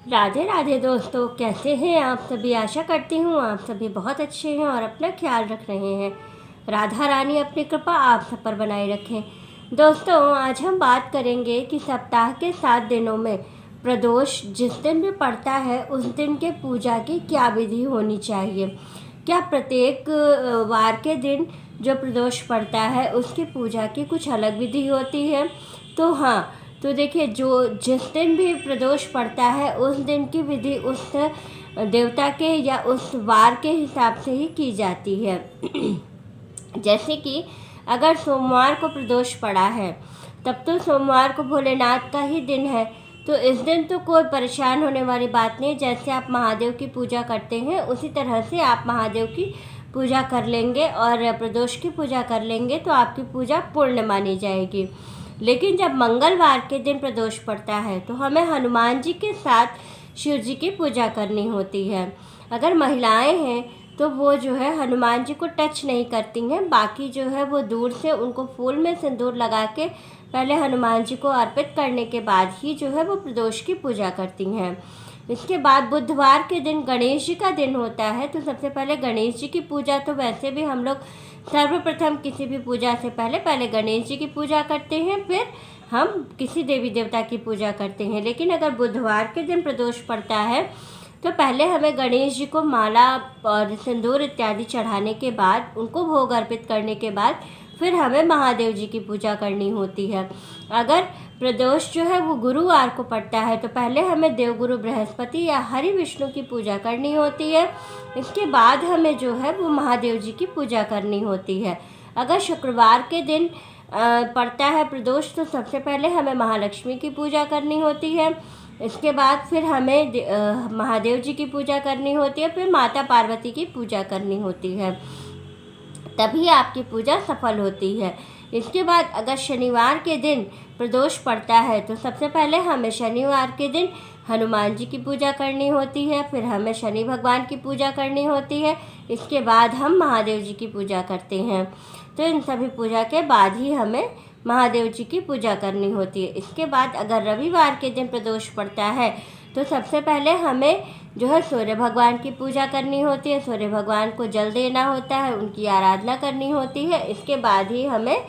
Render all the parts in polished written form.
राधे राधे दोस्तों, कैसे हैं आप सभी। आशा करती हूँ आप सभी बहुत अच्छे हैं और अपना ख्याल रख रहे हैं। राधा रानी अपनी कृपा आप सब पर बनाए रखें। दोस्तों, आज हम बात करेंगे कि सप्ताह के 7 दिनों में प्रदोष जिस दिन भी पड़ता है उस दिन के पूजा की क्या विधि होनी चाहिए। क्या प्रत्येक वार के दिन जो प्रदोष पड़ता है उसकी पूजा की कुछ अलग विधि होती है। तो हाँ, तो देखिए, जो जिस दिन भी प्रदोष पड़ता है उस दिन की विधि उस देवता के या उस वार के हिसाब से ही की जाती है। जैसे कि अगर सोमवार को प्रदोष पड़ा है तब तो सोमवार को भोलेनाथ का ही दिन है, तो इस दिन तो कोई परेशान होने वाली बात नहीं। जैसे आप महादेव की पूजा करते हैं उसी तरह से आप महादेव की पूजा कर लेंगे और प्रदोष की पूजा कर लेंगे तो आपकी पूजा पूर्ण मानी जाएगी। लेकिन जब मंगलवार के दिन प्रदोष पड़ता है तो हमें हनुमान जी के साथ शिव जी की पूजा करनी होती है। अगर महिलाएं हैं तो वो जो है हनुमान जी को टच नहीं करती हैं, बाकी जो है वो दूर से उनको फूल में सिंदूर लगा के पहले हनुमान जी को अर्पित करने के बाद ही जो है वो प्रदोष की पूजा करती हैं। इसके बाद बुधवार के दिन गणेश जी का दिन होता है, तो सबसे पहले गणेश जी की पूजा तो वैसे भी हम लोग सर्वप्रथम किसी भी पूजा से पहले गणेश जी की पूजा करते हैं, फिर हम किसी देवी देवता की पूजा करते हैं। लेकिन अगर बुधवार के दिन प्रदोष पड़ता है तो पहले हमें गणेश जी को माला और सिंदूर इत्यादि चढ़ाने के बाद, उनको भोग अर्पित करने के बाद फिर हमें महादेव जी की पूजा करनी होती है। अगर प्रदोष जो है वो गुरुवार को पड़ता है तो पहले हमें देवगुरु बृहस्पति या हरि विष्णु की पूजा करनी होती है। इसके बाद हमें जो है वो महादेव जी की पूजा करनी होती है। अगर शुक्रवार के दिन पड़ता है प्रदोष तो सबसे पहले हमें महालक्ष्मी की पूजा करनी होती है। इसके बाद फिर हमें महादेव जी की पूजा करनी होती है, फिर माता पार्वती की पूजा करनी होती है, तभी आपकी पूजा सफल होती है। इसके बाद अगर शनिवार के दिन प्रदोष पड़ता है तो सबसे पहले हमें शनिवार के दिन हनुमान जी की पूजा करनी होती है, फिर हमें शनि भगवान की पूजा करनी होती है। इसके बाद हम महादेव जी की पूजा करते हैं। तो इन सभी पूजा के बाद ही हमें महादेव जी की पूजा करनी होती है। इसके बाद अगर रविवार के दिन प्रदोष पड़ता है तो सबसे पहले हमें जो है सूर्य भगवान की पूजा करनी होती है। सूर्य भगवान को जल देना होता है, उनकी आराधना करनी होती है। इसके बाद ही हमें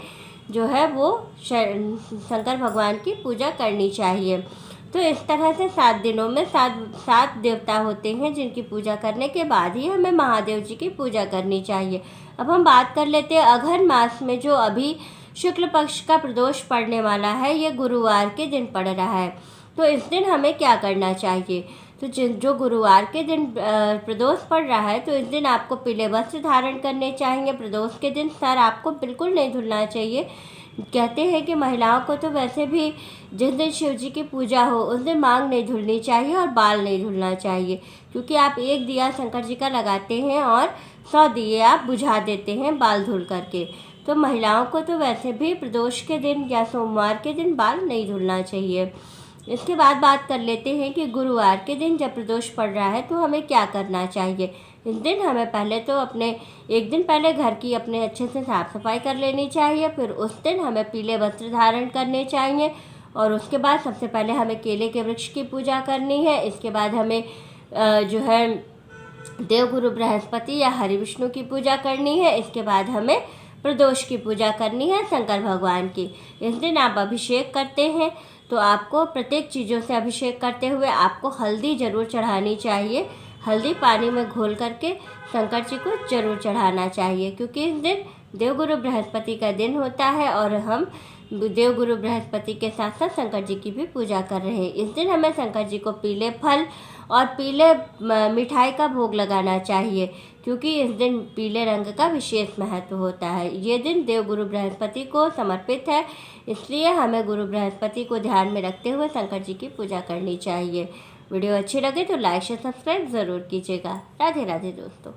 जो है वो शंकर भगवान की पूजा करनी चाहिए। तो इस तरह से 7 दिनों में सात देवता होते हैं जिनकी पूजा करने के बाद ही हमें महादेव जी की पूजा करनी चाहिए। अब हम बात कर लेते हैं अघन मास में जो अभी शुक्ल पक्ष का प्रदोष पड़ने वाला है, ये गुरुवार के दिन पड़ रहा है। तो इस दिन हमें क्या करना चाहिए। तो जो गुरुवार के दिन प्रदोष पड़ रहा है तो इस दिन आपको पीले वस्त्र धारण करने चाहिए। प्रदोष के दिन सर आपको बिल्कुल नहीं धुलना चाहिए। कहते हैं कि महिलाओं को तो वैसे भी जिस दिन शिव जी की पूजा हो उस दिन मांग नहीं धुलनी चाहिए और बाल नहीं धुलना चाहिए, क्योंकि आप एक दिया शंकर जी का लगाते हैं और 100 दिए आप बुझा देते हैं बाल धुल करके। तो महिलाओं को तो वैसे भी प्रदोष के दिन या सोमवार के दिन बाल नहीं धुलना चाहिए। इसके बाद बात कर लेते हैं कि गुरुवार के दिन जब प्रदोष पड़ रहा है तो हमें क्या करना चाहिए। इस दिन हमें पहले तो अपने एक दिन पहले घर की अपने अच्छे से साफ़ सफाई कर लेनी चाहिए। फिर उस दिन हमें पीले वस्त्र धारण करने चाहिए और उसके बाद सबसे पहले हमें केले के वृक्ष की पूजा करनी है। इसके बाद हमें जो है देवगुरु बृहस्पति या हरि विष्णु की पूजा करनी है। इसके बाद हमें प्रदोष की पूजा करनी है शंकर भगवान की। इस दिन आप अभिषेक करते हैं तो आपको प्रत्येक चीज़ों से अभिषेक करते हुए आपको हल्दी ज़रूर चढ़ानी चाहिए। हल्दी पानी में घोल करके शंकर जी को जरूर चढ़ाना चाहिए, क्योंकि इस दिन देवगुरु बृहस्पति का दिन होता है और हम देवगुरु बृहस्पति के साथ साथ शंकर जी की भी पूजा कर रहे हैं। इस दिन हमें शंकर जी को पीले फल और पीले मिठाई का भोग लगाना चाहिए, क्योंकि इस दिन पीले रंग का विशेष महत्व होता है। ये दिन देवगुरु बृहस्पति को समर्पित है, इसलिए हमें गुरु बृहस्पति को ध्यान में रखते हुए शंकर जी की पूजा करनी चाहिए। वीडियो अच्छी लगे तो लाइक शेयर सब्सक्राइब ज़रूर कीजिएगा। राधे राधे दोस्तों।